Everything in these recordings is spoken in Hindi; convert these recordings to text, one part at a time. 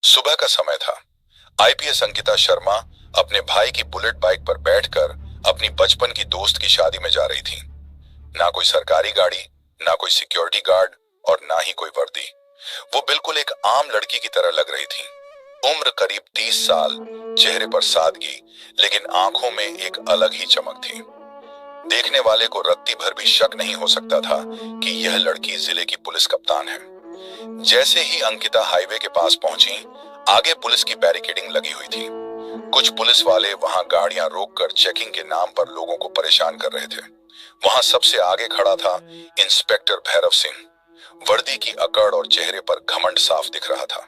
सुबह का समय था। आईपीएस अंकिता शर्मा अपने भाई की बुलेट बाइक पर बैठकर अपनी बचपन की दोस्त की शादी में जा रही थी। ना कोई सरकारी गाड़ी, ना कोई सिक्योरिटी गार्ड और ना ही कोई वर्दी। वो बिल्कुल एक आम लड़की की तरह लग रही थी। उम्र करीब 30 साल, चेहरे पर सादगी, लेकिन आंखों में एक अलग ही चमक थी। देखने वाले को रत्ती भर भी शक नहीं हो सकता था कि यह लड़की जिले की पुलिस कप्तान है। जैसे ही अंकिता हाईवे के पास पहुंची, आगे पुलिस की बैरिकेडिंग लगी हुई थी। कुछ पुलिस वाले वहां गाड़ियां रोककर चेकिंग के नाम पर लोगों को परेशान कर रहे थे। वहां सबसे आगे खड़ा था इंस्पेक्टर भैरव सिंह। वर्दी की अकड़ और चेहरे पर घमंड साफ दिख रहा था।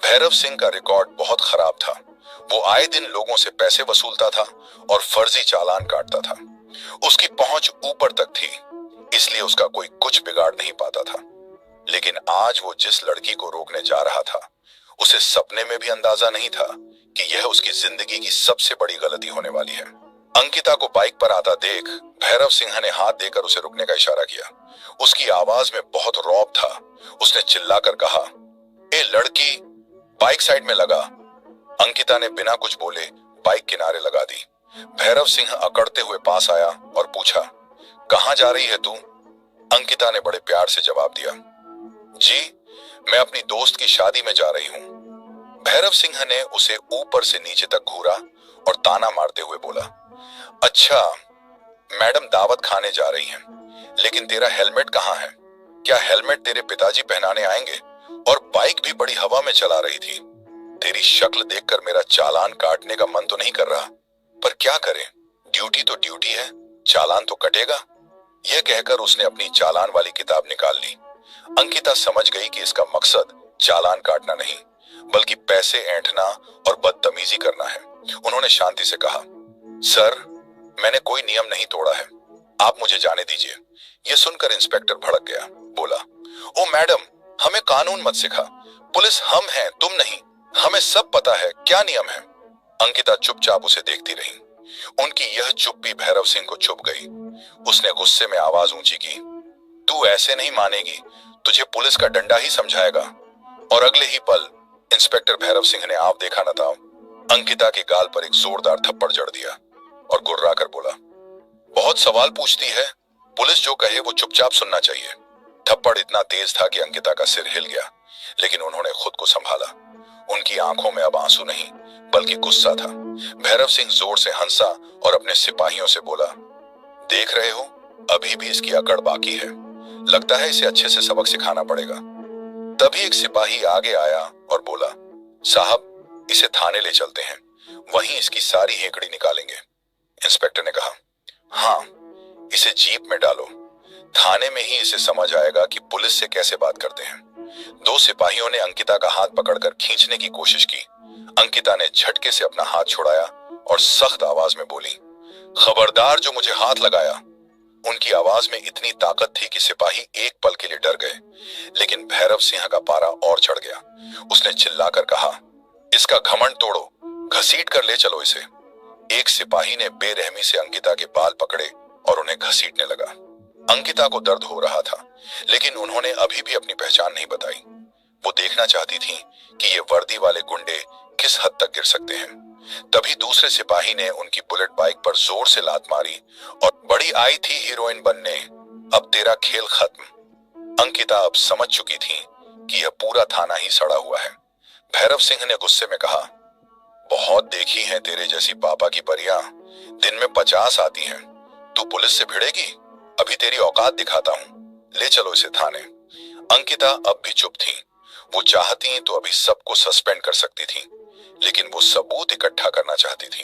भैरव सिंह का रिकॉर्ड बहुत खराब था। वो आए दिन लोगों से पैसे वसूलता था और फर्जी चालान काटता था। उसकी पहुंच ऊपर तक थी, इसलिए उसका कोई कुछ बिगाड़ नहीं पाता था। लेकिन आज वो जिस लड़की को रोकने जा रहा था, उसे सपने में भी अंदाजा नहीं था कि यह उसकी जिंदगी की सबसे बड़ी गलती होने वाली है। अंकिता को बाइक पर आता देख भैरव सिंह ने हाथ देकर उसे रुकने का इशारा किया। उसकी आवाज में बहुत रौब था। उसने चिल्लाकर कहा, ए लड़की, बाइक साइड में लगा। अंकिता ने बिना कुछ बोले बाइक किनारे लगा दी। भैरव सिंह अकड़ते हुए पास आया और पूछा, कहां जा रही है तू? अंकिता ने बड़े प्यार से जवाब दिया, जी, मैं अपनी दोस्त की शादी में जा रही हूं। भैरव सिंह ने उसे ऊपर से नीचे तक घूरा और ताना मारते हुए बोला, अच्छा, मैडम दावत खाने जा रही हैं, लेकिन तेरा हेलमेट कहाँ है? क्या हेलमेट तेरे पिताजी पहनाने आएंगे? और बाइक भी बड़ी हवा में चला रही थी। तेरी शक्ल देखकर मेरा चालान काटने का मन तो नहीं कर रहा, पर क्या करें, ड्यूटी तो ड्यूटी है, चालान तो कटेगा। यह कहकर उसने अपनी चालान वाली किताब निकाल ली। अंकिता समझ गई कि इसका मकसद चालान काटना नहीं, बल्कि पैसे ऐंठना और बदतमीजी करना है। उन्होंने शांति से कहा, सर, मैंने कोई नियम नहीं तोड़ा है, आप मुझे जाने दीजिए। यह सुनकर इंस्पेक्टर भड़क गया। बोला, ओ मैडम, हमें कानून मत सिखा। पुलिस हम हैं, तुम नहीं। हमें सब पता है क्या नियम है। अंकिता चुपचाप उसे देखती रही। उनकी यह चुप्पी भैरव सिंह को चुभ गई। उसने गुस्से में आवाज ऊंची की, तू ऐसे नहीं मानेगी, तुझे पुलिस का डंडा ही समझाएगा। और अगले ही पल इंस्पेक्टर भैरव सिंह ने आप देखा न था, अंकिता के गाल पर एक जोरदार थप्पड़ जड़ दिया और गुर्रा कर बोला, बहुत सवाल पूछती है, पुलिस जो कहे वो चुपचाप सुनना चाहिए। थप्पड़ इतना तेज था कि अंकिता का सिर हिल गया, लेकिन उन्होंने खुद को संभाला। उनकी आंखों में अब आंसू नहीं, बल्कि गुस्सा था। भैरव सिंह जोर से हंसा और अपने सिपाहियों से बोला, देख रहे हो, अभी भी इसकी अकड़ बाकी है। लगता है इसे अच्छे से सबक सिखाना पड़ेगा। तभी एक सिपाही आगे आया और बोला, साहब, इसे थाने ले चलते हैं, वहीं इसकी सारी हेकड़ी निकालेंगे। इंस्पेक्टर ने कहा, हाँ, इसे जीप में डालो, थाने में ही इसे समझ आएगा कि पुलिस से कैसे बात करते हैं। दो सिपाहियों ने अंकिता का हाथ पकड़कर खींचने की कोशिश की। अंकिता ने झटके से अपना हाथ छुड़ाया और सख्त आवाज में बोली, खबरदार जो मुझे हाथ लगाया। उनकी आवाज में इतनी ताकत थी कि सिपाही एक पल के लिए डर गए, लेकिन भैरव सिंह का पारा और चढ़ गया। उसने चिल्लाकर कहा, इसका घमंड तोड़ो, घसीट कर ले चलो इसे। एक सिपाही ने बेरहमी से अंकिता के बाल पकड़े और उन्हें घसीटने लगा। अंकिता को दर्द हो रहा था, लेकिन उन्होंने अभी भी अपनी पहचान नहीं बताई। वो देखना चाहती थी कि ये वर्दी वाले गुंडे किस हद तक गिर सकते हैं। तभी दूसरे सिपाही ने उनकी बुलेट बाइक पर जोर से लात मारी और बड़ी आई थी हीरोइन बनने, अब तेरा खेल खत्म। अंकिता अब समझ चुकी थी कि यह पूरा थाना ही सड़ा हुआ है। भैरव सिंह ने गुस्से में कहा, बहुत देखी हैं तेरे जैसी पापा की परियां, दिन में 50 आती हैं। तू पुलिस से भिड़ेगी? अभी तेरी औकात दिखाता हूं, ले चलो इसे थाने। अंकिता अब भी चुप थी। वो चाहती तो अभी सबको सस्पेंड कर सकती थी, लेकिन वो सबूत इकट्ठा करना चाहती थी।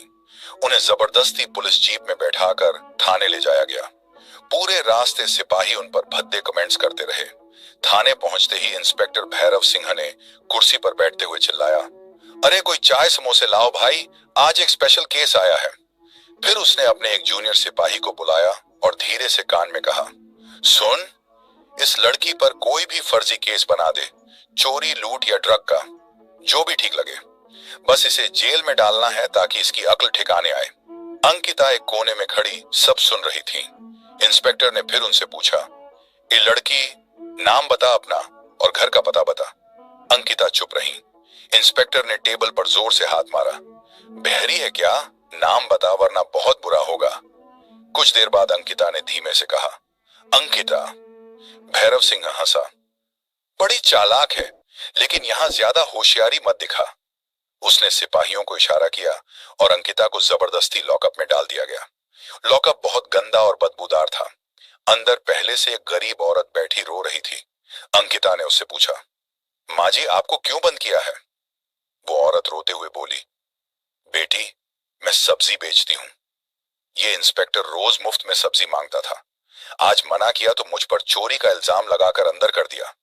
उन्हें जबरदस्ती पुलिस जीप में बैठाकर थाने ले जाया गया। पूरे रास्ते सिपाही उन पर भद्दे कमेंट्स करते रहे। थाने पहुंचते ही इंस्पेक्टर भैरव सिंह ने कुर्सी पर बैठते हुए चिल्लाया, अरे कोई चाय समोसे लाओ भाई, आज एक स्पेशल केस आया है। फिर उसने अपने एक जूनियर सिपाही को बुलाया और धीरे से कान में कहा, सुन, इस लड़की पर कोई भी फर्जी केस बना दे, चोरी, लूट या ड्रग का, जो भी ठीक लगे, बस इसे जेल में डालना है ताकि इसकी अक्ल ठिकाने आए। अंकिता एक कोने में खड़ी सब सुन रही थी। इंस्पेक्टर ने फिर उनसे पूछा, ये लड़की, नाम बता अपना और घर का पता बता। अंकिता चुप रही। इंस्पेक्टर ने टेबल पर जोर से हाथ मारा। बहरी है क्या? नाम बता वरना बहुत बुरा होगा। कुछ देर बाद अंकिता ने धीमे से कहा, अंकिता। भैरव सिंह हंसा। बड़ी चालाक है, लेकिन यहां ज्यादा होशियारी मत दिखा। उसने सिपाहियों को इशारा किया और अंकिता को जबरदस्ती लॉकअप में डाल दिया गया। लॉकअप बहुत गंदा और बदबूदार था। अंदर पहले से एक गरीब औरत बैठी रो रही थी। अंकिता ने उससे पूछा, माँ जी आपको क्यों बंद किया है? वो औरत रोते हुए बोली, बेटी मैं सब्जी बेचती हूँ। ये इंस्पेक्टर रोज मुफ्त में सब्जी मांगता था। आज मना किया तो मुझ पर चोरी का इल्जाम लगाकर अंदर कर दिया।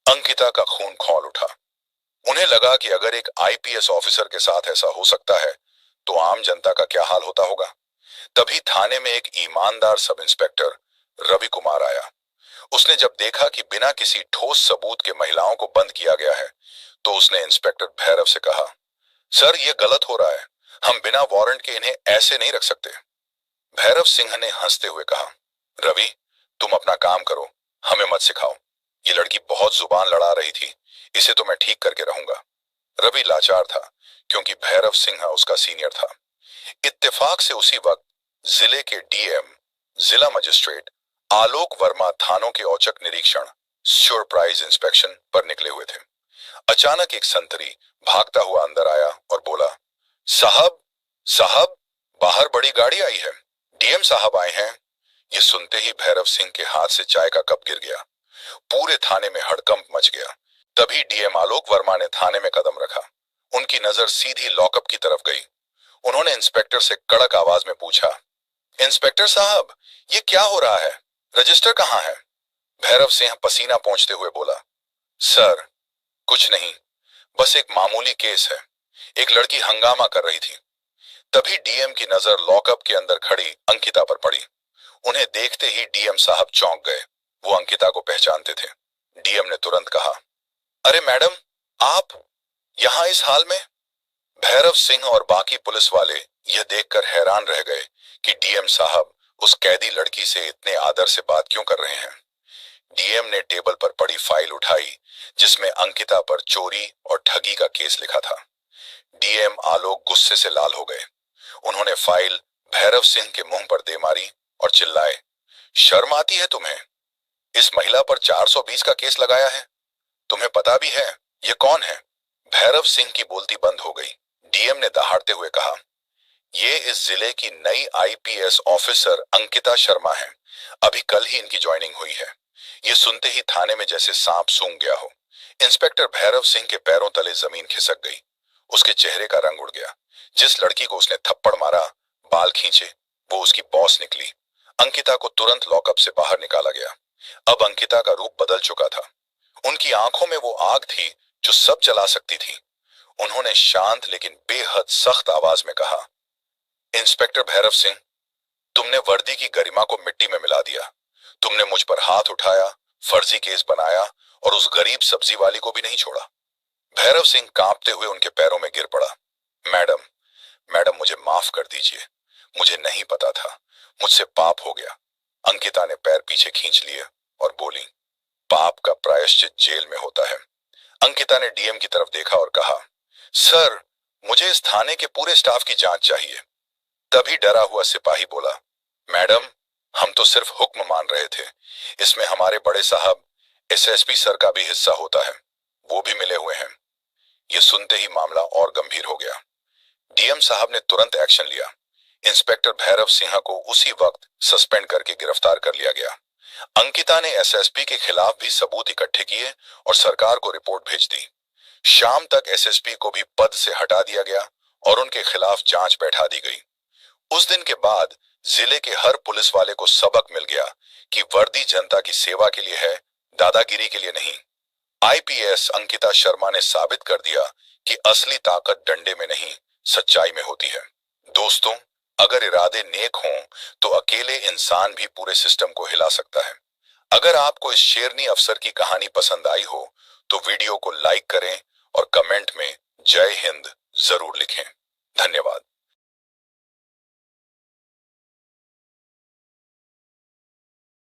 अंकिता का खून खौल उठा। उन्हें लगा कि अगर एक आईपीएस ऑफिसर के साथ ऐसा हो सकता है तो आम जनता का क्या हाल होता होगा। तभी थाने में एक ईमानदार सब इंस्पेक्टर रवि कुमार आया। उसने जब देखा कि बिना किसी ठोस सबूत के महिलाओं को बंद किया गया है तो उसने इंस्पेक्टर भैरव से कहा, सर ये गलत हो रहा है, हम बिना वारंट के इन्हें ऐसे नहीं रख सकते। भैरव सिंह ने हंसते हुए कहा, रवि तुम अपना काम करो, हमें मत सिखाओ। ये लड़की बहुत जुबान लड़ा रही थी, इसे तो मैं ठीक करके रहूंगा। रवि लाचार था क्योंकि भैरव सिंह उसका सीनियर था। इत्तेफाक से उसी वक्त जिले के डीएम, जिला मजिस्ट्रेट आलोक वर्मा थानों के औचक निरीक्षण सरप्राइज इंस्पेक्शन पर निकले हुए थे। अचानक एक संतरी भागता हुआ अंदर आया और बोला, साहब साहब बाहर बड़ी गाड़ी आई है, डीएम साहब आए हैं। ये सुनते ही भैरव सिंह के हाथ से चाय का कप गिर गया। पूरे थाने में हड़कंप मच गया। तभी डीएम आलोक वर्मा ने थाने में कदम रखा। उनकी नजर सीधी लॉकअप की तरफ गई। उन्होंने इंस्पेक्टर से कड़क आवाज में पूछा, इंस्पेक्टर साहब ये क्या हो रहा है? रजिस्टर कहाँ है? भैरव सिंह पसीना पोंछते हुए बोला, सर कुछ नहीं, बस एक मामूली केस है। एक लड़की हंगामा कर रही थी। तभी डीएम की नजर लॉकअप के अंदर खड़ी अंकिता पर पड़ी। उन्हें देखते ही डीएम साहब चौंक गए। वो अंकिता को पहचानते थे। डीएम ने तुरंत कहा, अरे मैडम आप यहां इस हाल में? भैरव सिंह और बाकी पुलिस वाले यह देखकर हैरान रह गए कि डीएम साहब उस कैदी लड़की से इतने आदर से बात क्यों कर रहे हैं। डीएम ने टेबल पर पड़ी फाइल उठाई जिसमें अंकिता पर चोरी और ठगी का केस लिखा था। डीएम आलोक गुस्से से लाल हो गए। उन्होंने फाइल भैरव सिंह के मुंह पर दे मारी और चिल्लाए, शर्म आती है तुम्हें? इस महिला पर 420 का केस लगाया है। तुम्हें पता भी है ये कौन है? भैरव सिंह की बोलती बंद हो गई। डीएम ने दहाड़ते हुए कहा, ये इस जिले की नई आईपीएस ऑफिसर अंकिता शर्मा है। अभी कल ही इनकी ज्वाइनिंग हुई है। ये सुनते ही थाने में जैसे सांप सूंघ गया हो। इंस्पेक्टर भैरव सिंह के पैरों तले जमीन खिसक गई। उसके चेहरे का रंग उड़ गया। जिस लड़की को उसने थप्पड़ मारा, बाल खींचे, वो उसकी बॉस निकली। अंकिता को तुरंत लॉकअप से बाहर निकाला गया। अब अंकिता का रूप बदल चुका था। उनकी आंखों में वो आग थी जो सब जला सकती थी। उन्होंने शांत लेकिन बेहद सख्त आवाज में कहा, इंस्पेक्टर भैरव सिंह, तुमने वर्दी की गरिमा को मिट्टी में मिला दिया। तुमने मुझ पर हाथ उठाया, फर्जी केस बनाया और उस गरीब सब्जी वाली को भी नहीं छोड़ा। भैरव सिंह कांपते हुए उनके पैरों में गिर पड़ा। मैडम मैडम मुझे माफ कर दीजिए, मुझे नहीं पता था, मुझसे पाप हो गया। अंकिता ने पैर पीछे खींच लिए और बोली, पाप का प्रायश्चित जेल में होता है। अंकिता ने डीएम की तरफ देखा और कहा, सर मुझे इस थाने के पूरे स्टाफ की जांच चाहिए। तभी डरा हुआ सिपाही बोला, मैडम हम तो सिर्फ हुक्म मान रहे थे। इसमें हमारे बड़े साहब एसएसपी सर का भी हिस्सा होता है, वो भी मिले हुए हैं। ये सुनते ही मामला और गंभीर हो गया। डीएम साहब ने तुरंत एक्शन लिया। इंस्पेक्टर भैरव सिंह को उसी वक्त सस्पेंड करके गिरफ्तार कर लिया गया। अंकिता ने एसएसपी के खिलाफ भी सबूत इकट्ठे किए और सरकार को रिपोर्ट भेज दी। शाम तक एसएसपी को भी पद से हटा दिया गया और उनके खिलाफ जांच बैठा दी गई। उस दिन के बाद जिले के हर पुलिस वाले को सबक मिल गया कि वर्दी जनता की सेवा के लिए है, दादागिरी के लिए नहीं। आईपीएस अंकिता शर्मा ने साबित कर दिया कि असली ताकत डंडे में नहीं, सच्चाई में होती है। दोस्तों, अगर इरादे नेक हों तो अकेले इंसान भी पूरे सिस्टम को हिला सकता है। अगर आपको इस शेरनी अफसर की कहानी पसंद आई हो तो वीडियो को लाइक करें और कमेंट में जय हिंद जरूर लिखें। धन्यवाद।